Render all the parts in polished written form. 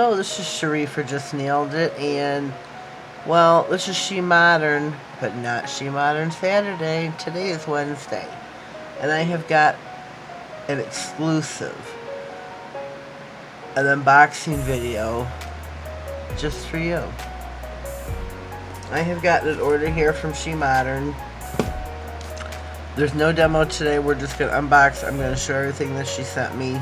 Hello, this is Sharif for Just Nailed It, and, well, this is shemodern, but not shemodern Saturday. Today is Wednesday, and I have got an exclusive, an unboxing video just for you. I have gotten an order here from shemodern. There's no demo today, we're just going to unbox. I'm going to show everything that she sent me.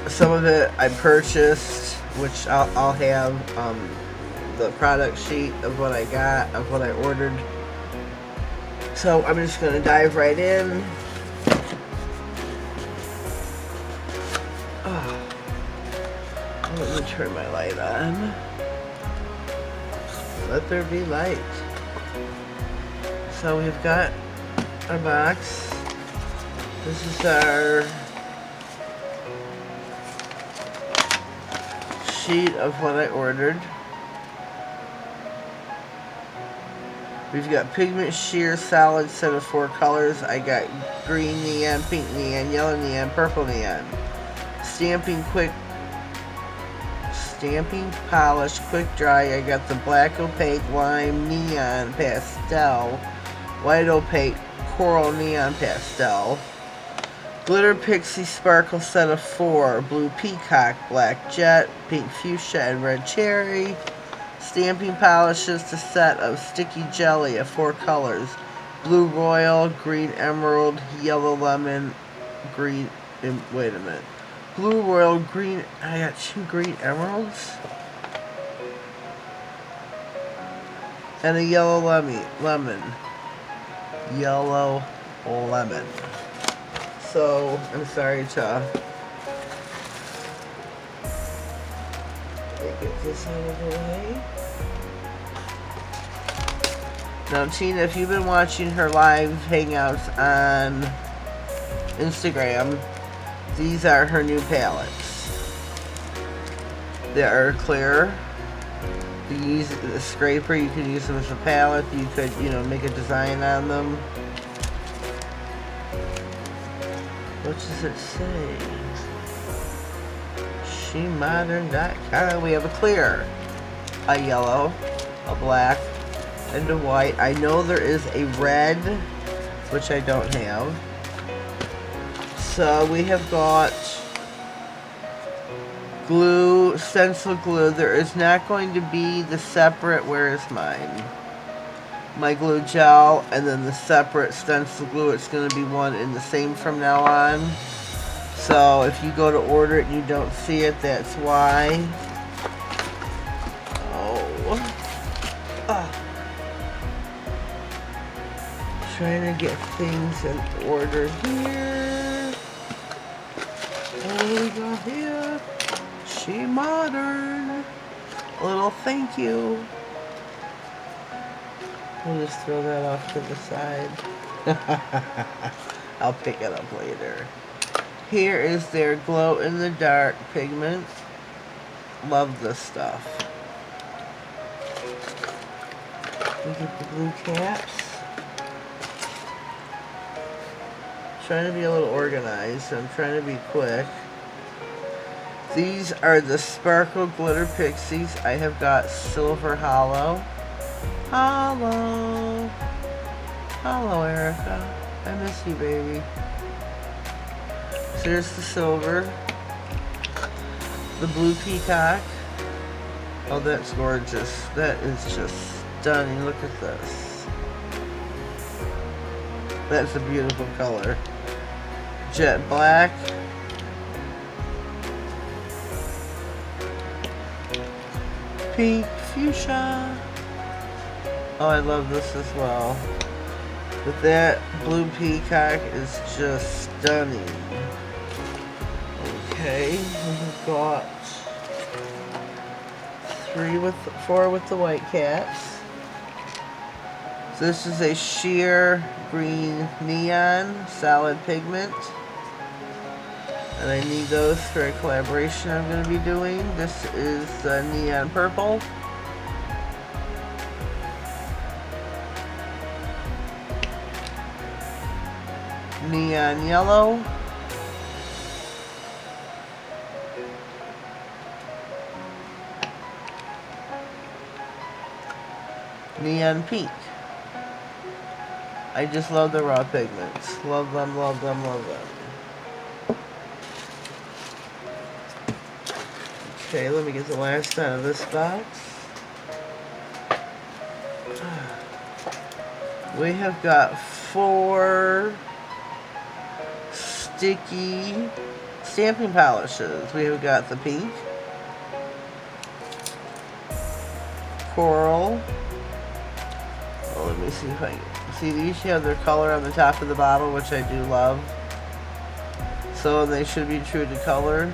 Some of it I purchased, which I'll have the product sheet of what I got, of what I ordered. So I'm just going to dive right in. Let me turn my light on. Let there be light. So we've got our box. This is our sheet of what I ordered. We've got pigment sheer solid set of 4 colors. I got green neon, pink neon, yellow neon, purple neon. Stamping polish quick dry. I got the black opaque lime neon pastel, white opaque coral neon pastel. Glitter Pixie Sparkle set of 4, blue peacock, black jet, pink fuchsia, and red cherry. Stamping polishes, the set of sticky jelly of 4 colors, blue royal, green emerald, yellow lemon, green, wait a minute, blue royal, green, I got 2 green emeralds, and a yellow lemon. So, I'm sorry to get this out of the way. Now, Tina, if you've been watching her live hangouts on Instagram, these are her new palettes. They are clear. You use a scraper, you could use them as a palette, you could, make a design on them. What does it say? shemodern.com. We have a clear, a yellow, a black, and a white. I know there is a red, which I don't have. So we have got glue, stencil glue. There is not going to be the separate, where is mine? My glue gel, and then the separate stencil glue. It's going to be one and the same from now on. So if you go to order it and you don't see it, that's why. Trying to get things in order here. What do we got here? shemodern. A little thank you. We'll just throw that off to the side. I'll pick it up later. Here is their glow-in-the-dark pigment. Love this stuff. We get the blue caps. Trying to be a little organized. I'm trying to be quick. These are the Sparkle Glitter Pixies. I have got Silver Hollow. Hello. Hello, Erica. I miss you, baby. So here's the silver. The blue peacock. Oh, that's gorgeous. That is just stunning. Look at this. That's a beautiful color. Jet black. Pink fuchsia. Oh, I love this as well. But that blue peacock is just stunning. Okay, we've got 4 with the white caps. So this is a sheer green neon solid pigment. And I need those for a collaboration I'm going to be doing. This is the neon purple. neon yellow, neon pink. I just love the raw pigments. Love them, love them, love them. Okay, let me get the last out of this box. We have got 4 sticky stamping polishes. We have got the pink, coral. Oh, let me see if I can see. These have their color on the top of the bottle, which I do love. So they should be true to color,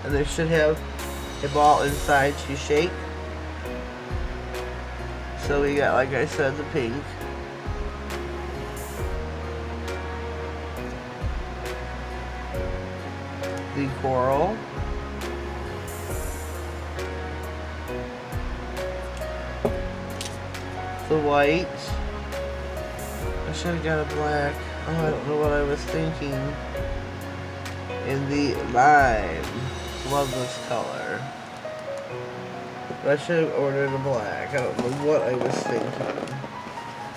and they should have a ball inside to shake. So we got, like I said, the pink, the coral, the white. I should have got a black. Oh, I don't know what I was thinking. And the lime. Love this color. But I should have ordered a black. I don't know what I was thinking.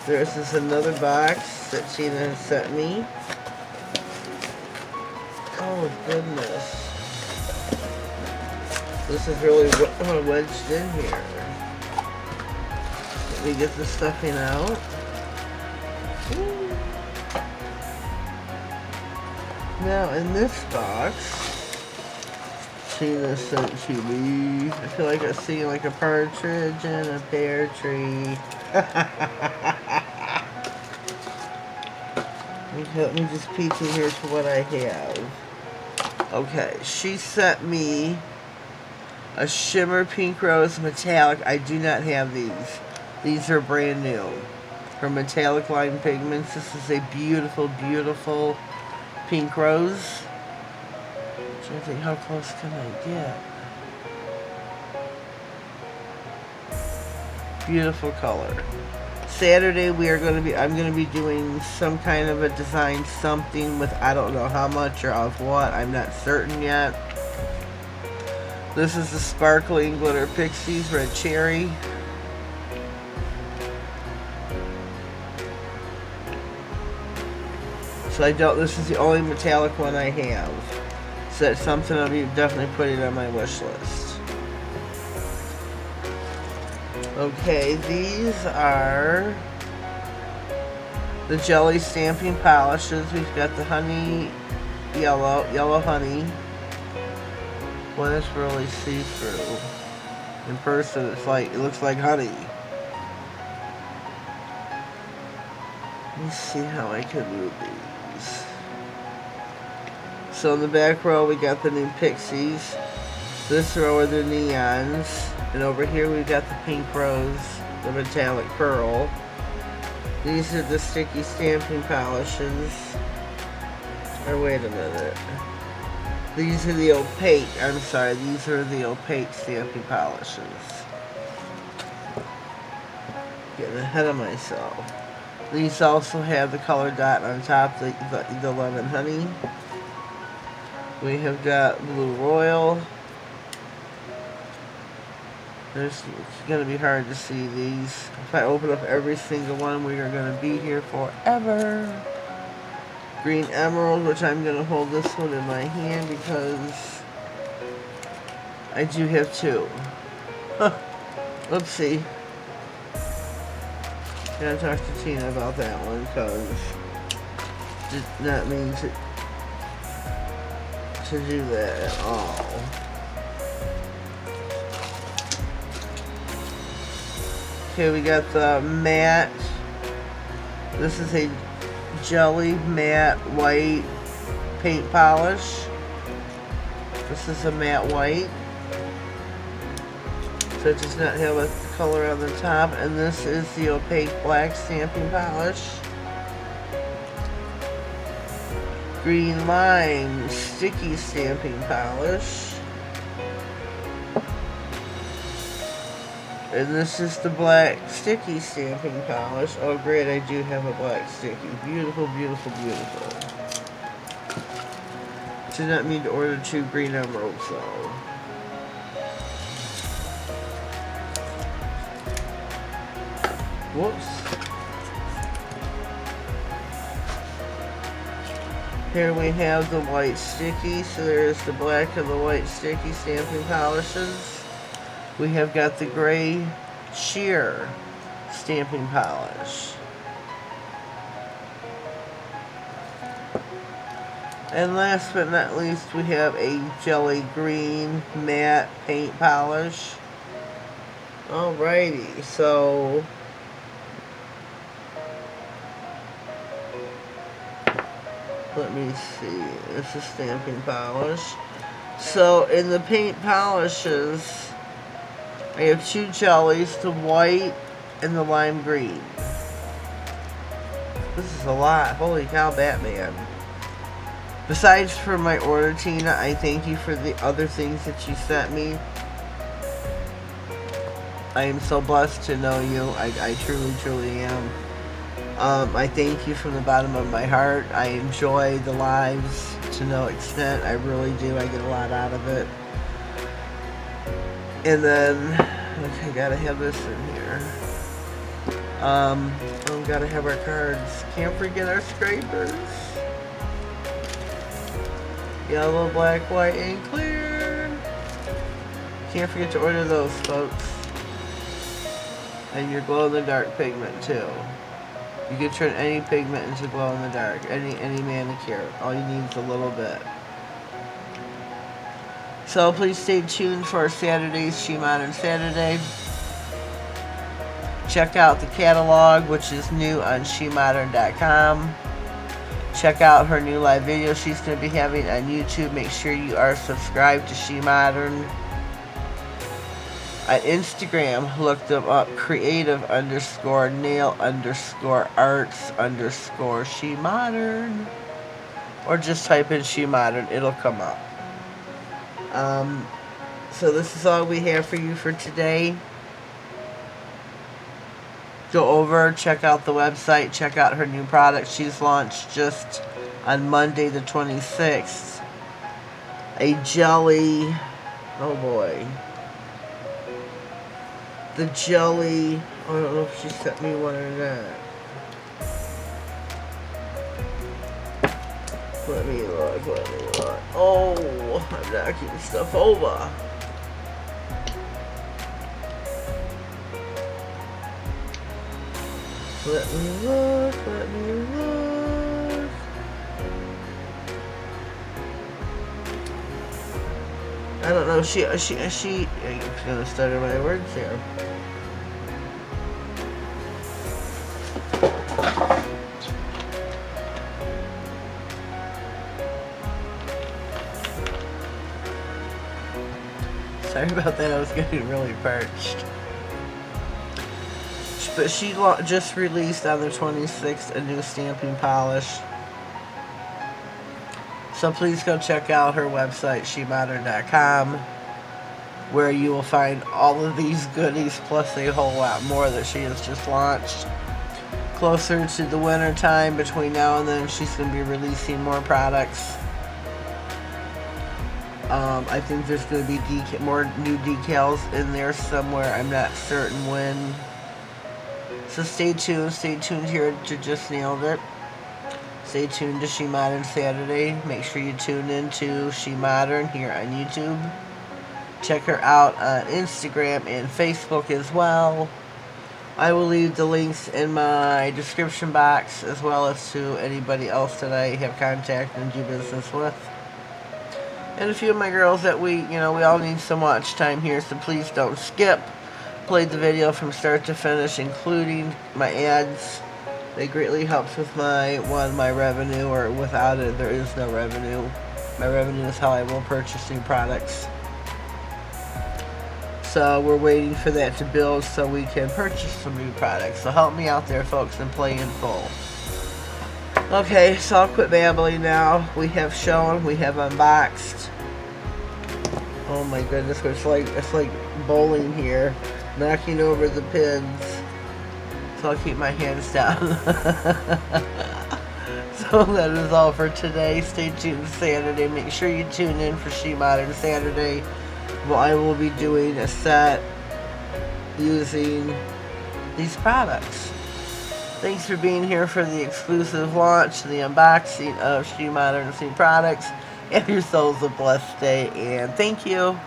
There's this another box that Tina has sent me. Oh goodness. This is really wedged in here. Let me get the stuffing out. Ooh. Now in this box, Tina sent to me. I feel like I'm seeing like a partridge in a pear tree. Let me just peek in here to what I have. Okay, she sent me a shimmer pink rose metallic. I do not have these. These are brand new. Her metallic line pigments. This is a beautiful, beautiful pink rose. I'm trying to think, how close can I get? Beautiful color. Saturday I'm going to be doing some kind of a design, something with, I don't know how much or of what, I'm not certain yet. This is the Sparkling Glitter Pixies Red Cherry. So this is the only metallic one I have. So that's something I'll be definitely putting on my wish list. Okay, these are the jelly stamping polishes. We've got the honey yellow honey. Well, it's really see-through. In person, it looks like honey. Let me see how I can move these. So in the back row, we got the new Pixies. This row are the neons. And over here we've got the pink rose, the metallic pearl. These are the sticky stamping polishes. Or wait a minute. These are the opaque, these are the opaque stamping polishes. Getting ahead of myself. These also have the color dot on top, the lemon honey. We have got Blue Royal. It's going to be hard to see these. If I open up every single one, we are going to be here forever. Green Emerald, which I'm going to hold this one in my hand because I do have 2. Huh. Oopsie. Gotta talk to Tina about that one because did not mean to do that at all. Okay, we got the matte. This is a jelly matte white paint polish. This is a matte white. So it does not have a color on the top. And this is the opaque black stamping polish. Green lime sticky stamping polish. And this is the black sticky stamping polish. Oh great, I do have a black sticky. Beautiful, beautiful, beautiful. Did not mean to order 2 green emeralds though. Whoops. Here we have the white sticky. So there's the black and the white sticky stamping polishes. We have got the gray sheer stamping polish. And last but not least, we have a jelly green matte paint polish. Alrighty, so let me see. This is stamping polish. So in the paint polishes, I have two jellies, the white and the lime green. This is a lot. Holy cow, Batman. Besides for my order, Tina, I thank you for the other things that you sent me. I am so blessed to know you. I truly, truly am. I thank you from the bottom of my heart. I enjoy the lives to no extent. I really do. I get a lot out of it. And then, okay, gotta have this in here. Oh, gotta have our cards. Can't forget our scrapers. Yellow, black, white, and clear. Can't forget to order those, folks. And your glow-in-the-dark pigment, too. You can turn any pigment into glow-in-the-dark. Any manicure. All you need is a little bit. So please stay tuned for Saturday's shemodern Saturday. Check out the catalog, which is new on shemodern.com. Check out her new live video she's going to be having on YouTube. Make sure you are subscribed to shemodern. On Instagram, look them up, creative_nail_arts_shemodern. Or just type in shemodern, it'll come up. So this is all we have for you for today. Go over, check out the website, check out her new product she's launched just on Monday the 26th. A jelly, oh boy. The jelly, I don't know if she sent me one or not. Let me look. Oh, I'm knocking stuff over. Let me look. I don't know, she, I'm gonna stutter my words here. Sorry about that, I was getting really parched. But she just released on the 26th a new stamping polish. So please go check out her website, shemodern.com, where you will find all of these goodies plus a whole lot more that she has just launched. Closer to the winter time, between now and then, she's going to be releasing more products. I think there's going to be more new decals in there somewhere. I'm not certain when. So stay tuned here to Just Nailed It. Stay tuned to shemodern Saturday. Make sure you tune in to shemodern here on YouTube. Check her out on Instagram and Facebook as well. I will leave the links in my description box, as well as to anybody else that I have contacted and do business with. And a few of my girls that we all need some watch time here, so please don't skip. Played the video from start to finish, including my ads. They greatly helps with my revenue, or without it, there is no revenue. My revenue is how I will purchase new products. So we're waiting for that to build so we can purchase some new products. So help me out there, folks, and play in full. Okay, so I'll quit babbling now. We have shown, we have unboxed. Oh my goodness, it's like bowling here. Knocking over the pins. So I'll keep my hands down. So that is all for today. Stay tuned Saturday. Make sure you tune in for shemodern Saturday. Well, I will be doing a set using these products. Thanks for being here for the exclusive launch, the unboxing of shemodern products. Have yourselves a blessed day, and thank you.